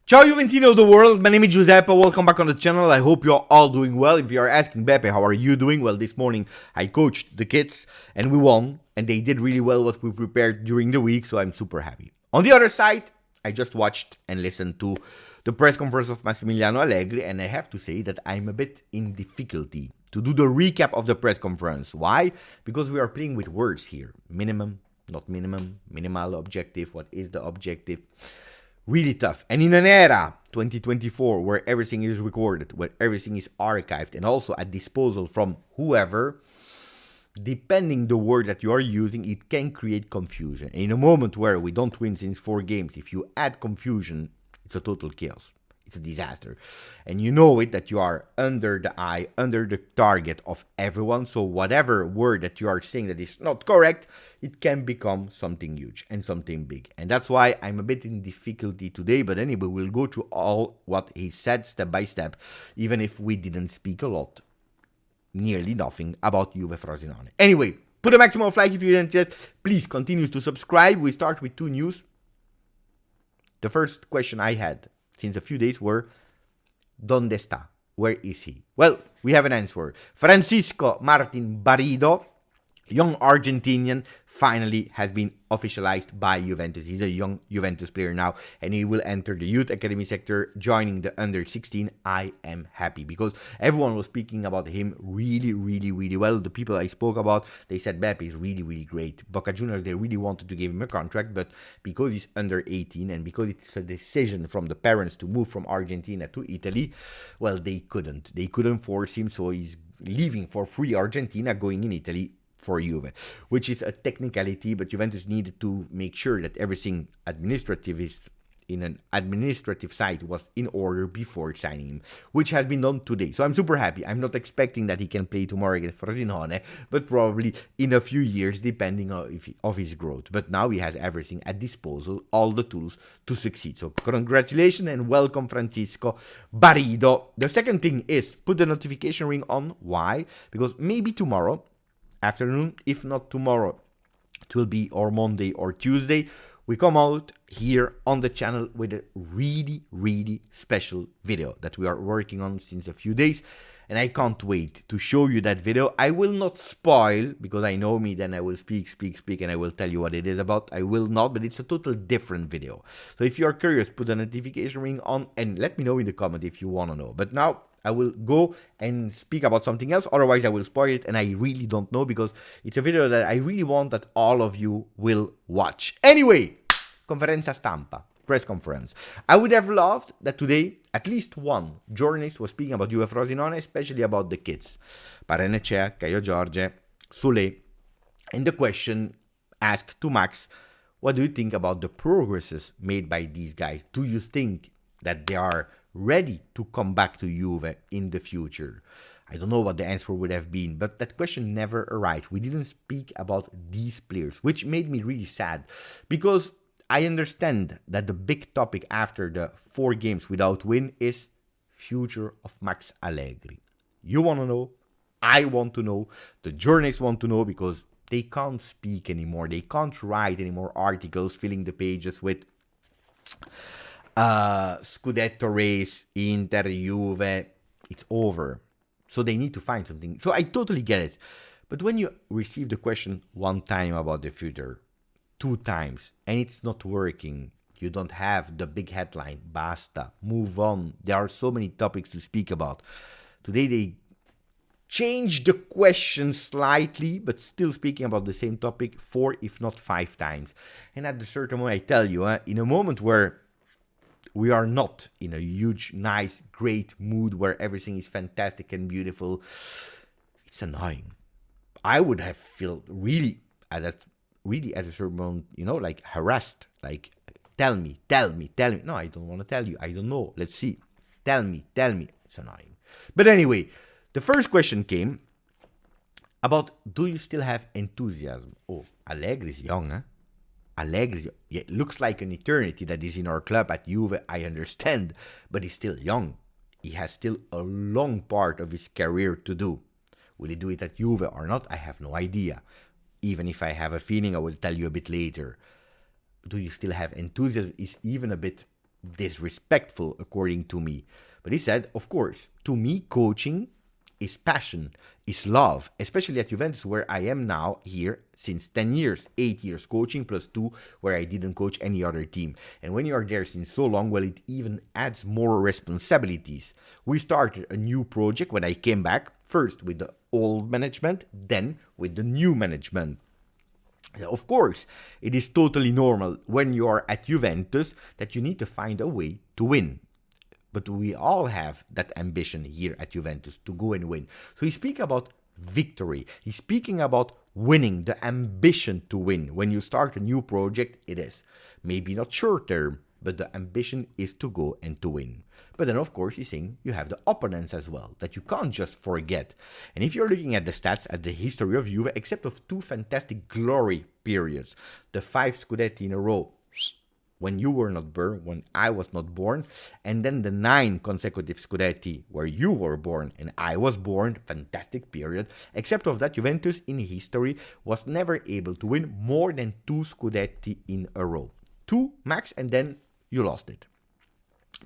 Ciao Juventini of the world, my name is Giuseppe, welcome back on the channel. I hope you're all doing well. If you are asking Beppe, how are you doing? Well, this morning I coached the kids and we won, and they did really well what we prepared during the week, so I'm super happy. On the other side, I just watched and listened to the press conference of Massimiliano Allegri, and I have to say that I'm a bit in difficulty to do the recap of the press conference. Why? Because we are playing with words here. Minimum, not minimum, minimal objective, what is the objective? Really tough. And in an era, 2024, where everything is recorded, where everything is archived, and also at disposal from whoever, depending the word that you are using, it can create confusion. And in a moment where we don't win since 4 games, if you add confusion, it's a total chaos. It's a disaster. And you know it that you are under the eye, under the target of everyone. So whatever word that you are saying that is not correct, it can become something huge and something big. And that's why I'm a bit in difficulty today. But anyway, we'll go through all what he said step by step, even if we didn't speak a lot, nearly nothing about Juve Frosinone. Anyway, put a maximum of like if you didn't yet. Please continue to subscribe. We start with 2 news. The first question I had since a few days were, ¿Dónde está? Where is he? Well, we have an answer. Francisco Martin Barrido, young Argentinian, finally has been officialized by Juventus. He's a young Juventus player now, and he will enter the youth academy sector, joining the under 16. I am happy because everyone was speaking about him really well. The people I spoke about, they said Beppe is really great. Boca Juniors, they really wanted to give him a contract, but because he's under 18 and because it's a decision from the parents to move from Argentina to Italy, well, they couldn't force him, so he's leaving for free Argentina, going in Italy for Juve, which is a technicality, but Juventus needed to make sure that everything administrative is in an administrative side was in order before signing him, which has been done today. So I'm super happy. I'm not expecting that he can play tomorrow against Frosinone, but probably in a few years, depending on of his growth. But now he has everything at disposal, all the tools to succeed. So congratulations and welcome, Francisco Barrido. The second thing is put the notification ring on. Why? Because maybe tomorrow afternoon, if not tomorrow, it will be or Monday or Tuesday, we come out here on the channel with a really special video that we are working on since a few days, and I can't wait to show you that video. I will not spoil, because I know me, then I will speak, and I will tell you what it is about. I will not, but it's a total different video. So if you are curious, put a notification ring on and let me know in the comment if you want to know. But now I will go and speak about something else, otherwise I will spoil it, and I really don't know, because it's a video that I really want that all of you will watch. Anyway, conferenza stampa, press conference. I would have loved that today at least one journalist was speaking about Juve Frosinone, especially about the kids. Parenechea, Caio Jorge, Sule, and the question asked to Max, what do you think about the progresses made by these guys? Do you think that they are ready to come back to Juve in the future? I don't know what the answer would have been, but that question never arrived. We didn't speak about these players, which made me really sad, because I understand that the big topic after the 4 games without win is future of Max Allegri. You want to know, I want to know, the journalists want to know, because they can't speak anymore. They can't write any more articles filling the pages with Scudetto race, Inter, Juve, it's over. So they need to find something. So I totally get it. But when you receive the question 1 time about the future, 2 times, and it's not working, you don't have the big headline, basta, move on. There are so many topics to speak about. Today they changed the question slightly, but still speaking about the same topic 4, if not 5 times. And at a certain moment, I tell you, in a moment where we are not in a huge, nice, great mood where everything is fantastic and beautiful, it's annoying. I would have felt really at a certain moment, like harassed, like, tell me. No, I don't want to tell you. I don't know. Let's see. Tell me. It's annoying. But anyway, the first question came about, do you still have enthusiasm? Oh, Allegri is young, huh? Allegri, yeah, it looks like an eternity that is in our club at Juve, I understand, but he's still young. He has still a long part of his career to do. Will he do it at Juve or not? I have no idea. Even if I have a feeling, I will tell you a bit later. Do you still have enthusiasm? Is even a bit disrespectful, according to me. But he said, of course, to me, coaching is passion, is love, especially at Juventus, where I am now here since 10 years, 8 years coaching plus 2 where I didn't coach any other team. And when you are there since so long, well, it even adds more responsibilities. We started a new project when I came back, first with the old management, then with the new management. Of course, it is totally normal when you are at Juventus that you need to find a way to win. But we all have that ambition here at Juventus to go and win. So he's speaking about victory. He's speaking about winning, the ambition to win. When you start a new project, it is. Maybe not short term, but the ambition is to go and to win. But then, of course, he's saying you have the opponents as well, that you can't just forget. And if you're looking at the stats, at the history of Juve, except of 2 fantastic glory periods, the 5 Scudetti in a row, when you were not born, when I was not born, and then the 9 consecutive Scudetti where you were born and I was born, fantastic period. Except of that, Juventus in history was never able to win more than 2 Scudetti in a row. 2 max, and then you lost it.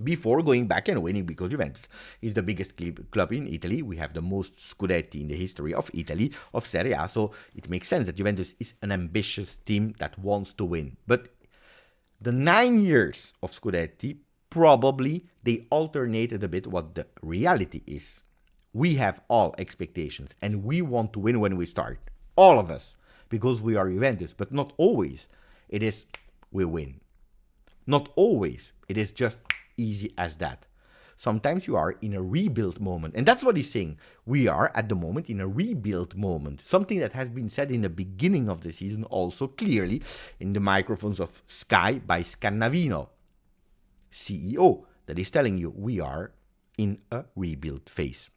Before going back and winning, because Juventus is the biggest club in Italy. We have the most Scudetti in the history of Italy, of Serie A, so it makes sense that Juventus is an ambitious team that wants to win. But the 9 years of Scudetti, probably they alternated a bit what the reality is. We have all expectations and we want to win when we start. All of us. Because we are Juventus. But not always. It is we win. Not always. It is just easy as that. Sometimes you are in a rebuild moment. And that's what he's saying. We are at the moment in a rebuild moment. Something that has been said in the beginning of the season also clearly in the microphones of Sky by Scannavino, CEO, that is telling you we are in a rebuild phase.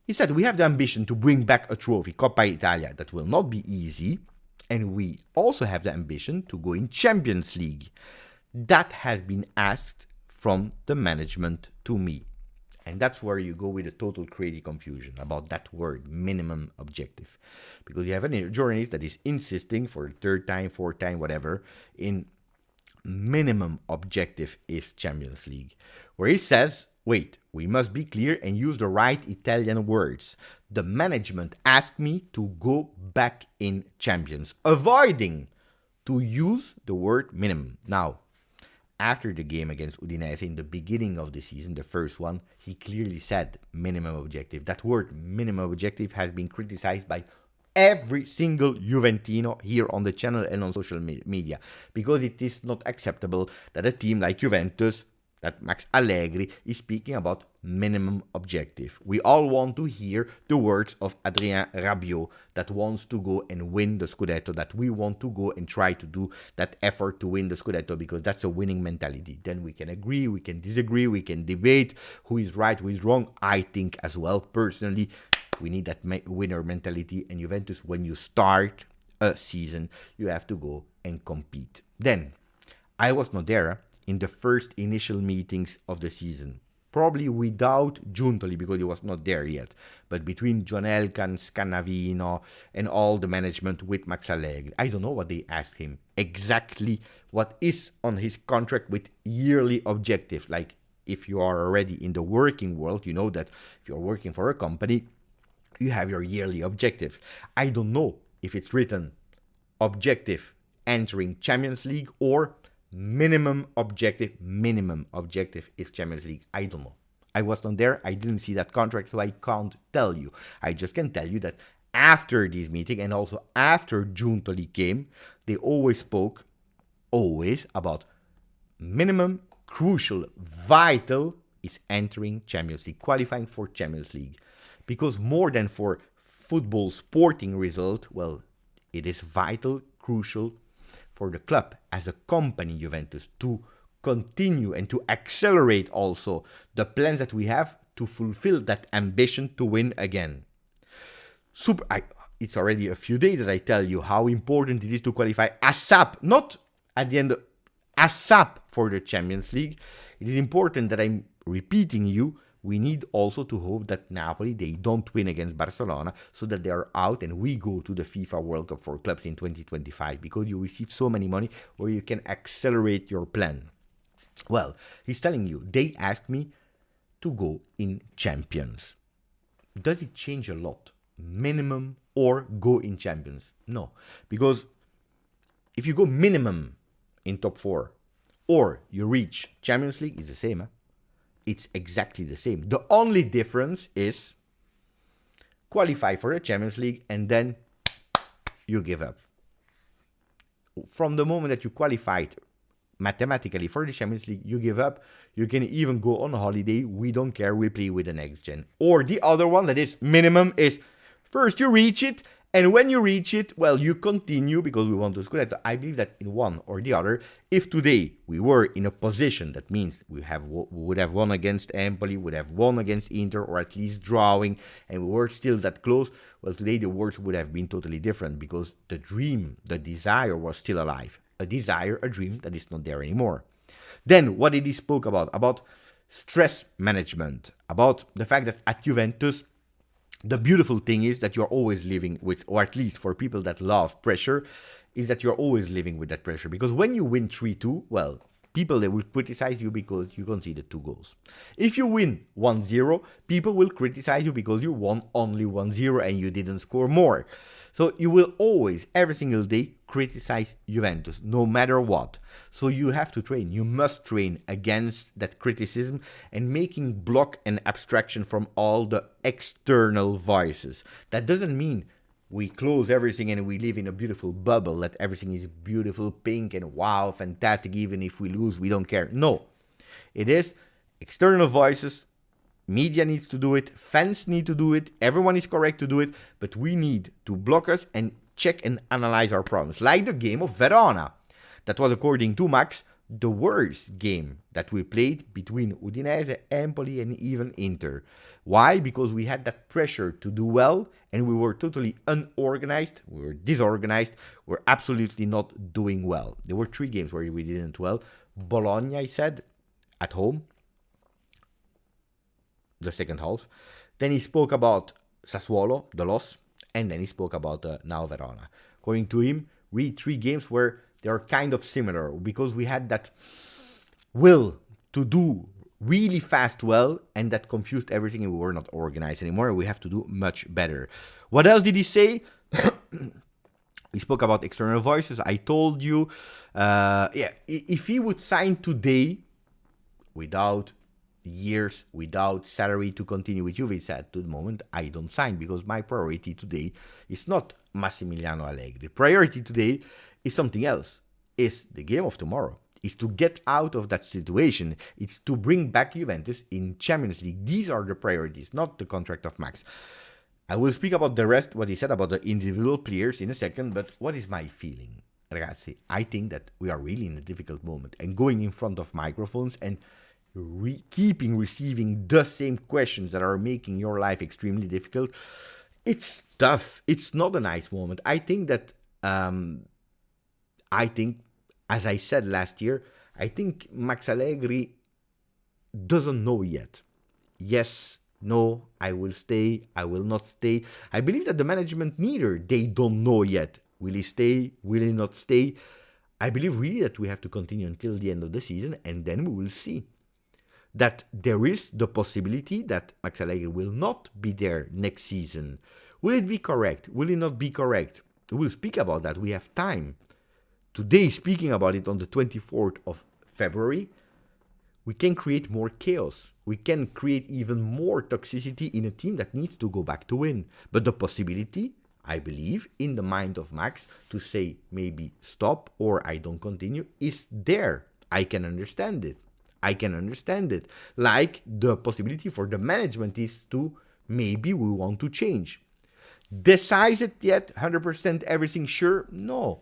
He said we have the ambition to bring back a trophy, Coppa Italia, that will not be easy. And we also have the ambition to go in Champions League. That has been asked from the management to me. And that's where you go with a total crazy confusion about that word, minimum objective. Because you have a journalist that is insisting for the 3rd time, 4th time, whatever, in minimum objective is Champions League. Where he says, wait, we must be clear and use the right Italian words. The management asked me to go back in Champions, avoiding to use the word minimum. Now, after the game against Udinese in the beginning of the season, the first one, he clearly said minimum objective. That word minimum objective has been criticized by every single Juventino here on the channel and on social media, because it is not acceptable that a team like Juventus, that Max Allegri, is speaking about minimum objective. We all want to hear the words of Chiesa Rabiot that wants to go and win the Scudetto, that we want to go and try to do that effort to win the Scudetto, because that's a winning mentality. Then we can agree, we can disagree, we can debate who is right, who is wrong. I think as well, personally, we need that winner mentality. And Juventus, when you start a season, you have to go and compete. Then, I was not there in the first initial meetings of the season. Probably without Giuntoli, because he was not there yet. But between John Elkann, Scannavino, and all the management with Max Allegri, I don't know what they asked him. Exactly what is on his contract with yearly objective. Like, if you are already in the working world, you know that if you're working for a company, you have your yearly objectives. I don't know if it's written objective entering Champions League or minimum objective is Champions League. I don't know. I was not there. I didn't see that contract, so I can't tell you. I just can tell you that after this meeting and also after Giuntoli came, they always spoke about minimum, crucial, vital is entering Champions League, qualifying for Champions League. Because more than for football sporting result, well, it is vital, crucial for the club as a company, Juventus, to continue and to accelerate also the plans that we have to fulfill that ambition to win again. It's already a few days that I tell you how important it is to qualify ASAP, not at the end, ASAP for the Champions League. It is important that I'm repeating you. We need also to hope that Napoli, they don't win against Barcelona so that they are out and we go to the FIFA World Cup for clubs in 2025, because you receive so many money where you can accelerate your plan. Well, he's telling you, they asked me to go in Champions. Does it change a lot? Minimum or go in Champions? No, because if you go minimum in top 4 or you reach Champions League, it's the same. It's exactly the same. The only difference is qualify for the Champions League and then you give up. From the moment that you qualified mathematically for the Champions League, you give up. You can even go on holiday. We don't care. We play with the next gen. Or the other one that is minimum is first you reach it, and when you reach it, well, you continue because we want to Scudetto. I believe that in one or the other, if today we were in a position, that means we would have won against Empoli, would have won against Inter, or at least drawing, and we were still that close, well, today the words would have been totally different because the dream, the desire was still alive. A desire, a dream that is not there anymore. Then, what did he spoke about? About stress management, about the fact that at Juventus, the beautiful thing is that you're always living with, or at least for people that love pressure, is that you're always living with that pressure. Because when you win 3-2, well, people, they will criticize you because you conceded 2 goals. If you win 1-0, people will criticize you because you won only 1-0 and you didn't score more. So you will always, every single day, criticize Juventus, no matter what. So you have to train. You must train against that criticism and making block and abstraction from all the external voices. That doesn't mean we close everything and we live in a beautiful bubble, that everything is beautiful, pink, and wow, fantastic, even if we lose, we don't care. No. It is external voices. Media needs to do it, fans need to do it, everyone is correct to do it, but we need to block us and check and analyze our problems. Like the game of Verona. That was, according to Max, the worst game that we played between Udinese, Empoli, and even Inter. Why? Because we had that pressure to do well, and we were totally unorganized, we were disorganized, we're absolutely not doing well. There were 3 games where we didn't well. Bologna, I said, at home, the second half. Then he spoke about Sassuolo, the loss, and then he spoke about now Verona. According to him, really 3 games where they are kind of similar because we had that will to do really fast well, and that confused everything and we were not organized anymore. We have to do much better. What else did he say? He spoke about external voices. I told you, if he would sign today without years, without salary to continue with Juve, he said, to the moment, I don't sign because my priority today is not Massimiliano Allegri. Priority today is something else. It's the game of tomorrow. It's to get out of that situation. It's to bring back Juventus in Champions League. These are the priorities, not the contract of Max. I will speak about the rest, what he said about the individual players in a second, but what is my feeling? Ragazzi, I think that we are really in a difficult moment, and going in front of microphones and keeping receiving the same questions that are making your life extremely difficult, it's tough. It's not a nice moment. I think that, as I said last year, I think Max Allegri doesn't know yet. Yes, no, I will stay, I will not stay. I believe that the management neither, they don't know yet. Will he stay? Will he not stay? I believe really that we have to continue until the end of the season, and then we will see. That there is the possibility that Max Allegri will not be there next season. Will it be correct? Will it not be correct? We'll speak about that. We have time. Today, speaking about it on the 24th of February, we can create more chaos. We can create even more toxicity in a team that needs to go back to win. But the possibility, I believe, in the mind of Max to say maybe stop or I don't continue is there. I can understand it. Like the possibility for the management is to maybe we want to change. Decided yet? 100% everything sure? No.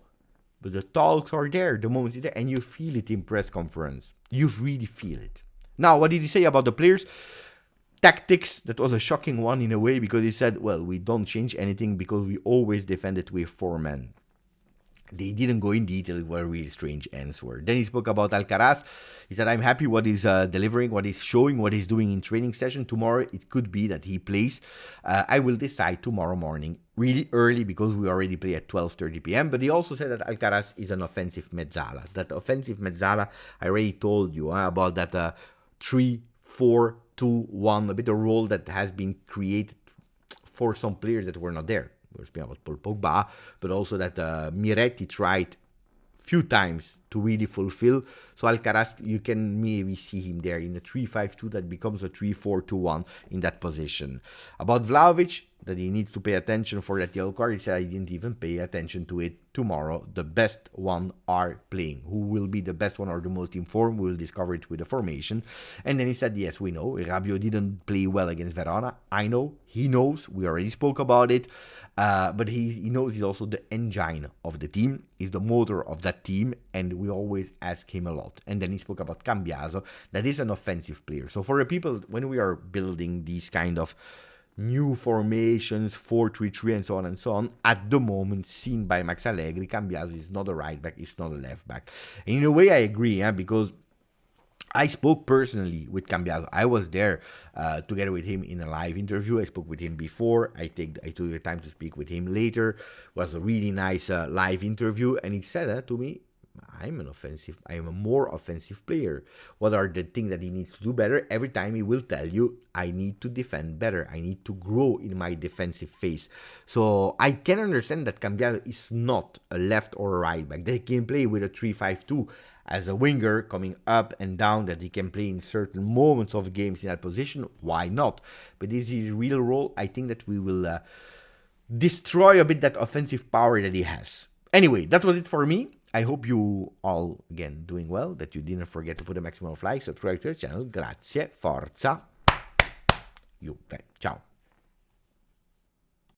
But the talks are there, the moments are there, and you feel it in press conference. You really feel it. Now, what did he say about the players? Tactics, that was a shocking one in a way, because he said, well, we don't change anything because we always defend it with 4 men. They didn't go in detail what a really strange answer. Then he spoke about Alcaraz. He said, I'm happy what he's delivering, what he's showing, what he's doing in training session. Tomorrow, it could be that he plays. I will decide tomorrow morning, really early, because we already play at 12:30 p.m. But he also said that Alcaraz is an offensive mezzala. That offensive mezzala, I already told you about that 3-4-2-1, a bit of role that has been created for some players that were not there. We're speaking about Paul Pogba, but also that Miretti tried few times to really fulfill. So Alcaraz, you can maybe see him there in a 3-5-2 that becomes a 3-4-2-1 in that position. About Vlahovic, that he needs to pay attention for that yellow card, he said I didn't even pay attention to it. Tomorrow, the best one are playing. Who will be the best one or the most informed? We will discover it with the formation. And then he said, yes, we know. Rabiot didn't play well against Verona. I know. He knows. We already spoke about it. But he knows he's also the engine of the team. He's the motor of that team. And we always ask him a lot. And then he spoke about Cambiaso. That is an offensive player. So for the people, when we are building these kind of new formations, 4-3-3 and so on, at the moment seen by Max Allegri, Cambiaso is not a right back, it's not a left back. And in a way I agree, because I spoke personally with Cambiaso. I was there together with him in a live interview. I spoke with him before. I took the time to speak with him later. It was a really nice live interview, and he said to me, I am a more offensive player. What are the things that he needs to do better? Every time he will tell you, I need to defend better. I need to grow in my defensive phase. So I can understand that Cambiaso is not a left or a right back. They can play with a 3-5-2 as a winger coming up and down, that he can play in certain moments of games in that position. Why not? But this is his real role. I think that we will destroy a bit that offensive power that he has. Anyway, that was it for me. I hope you all, again, doing well, that you didn't forget to put a maximum of likes, subscribe to the channel. Grazie, forza, Juve. Ciao.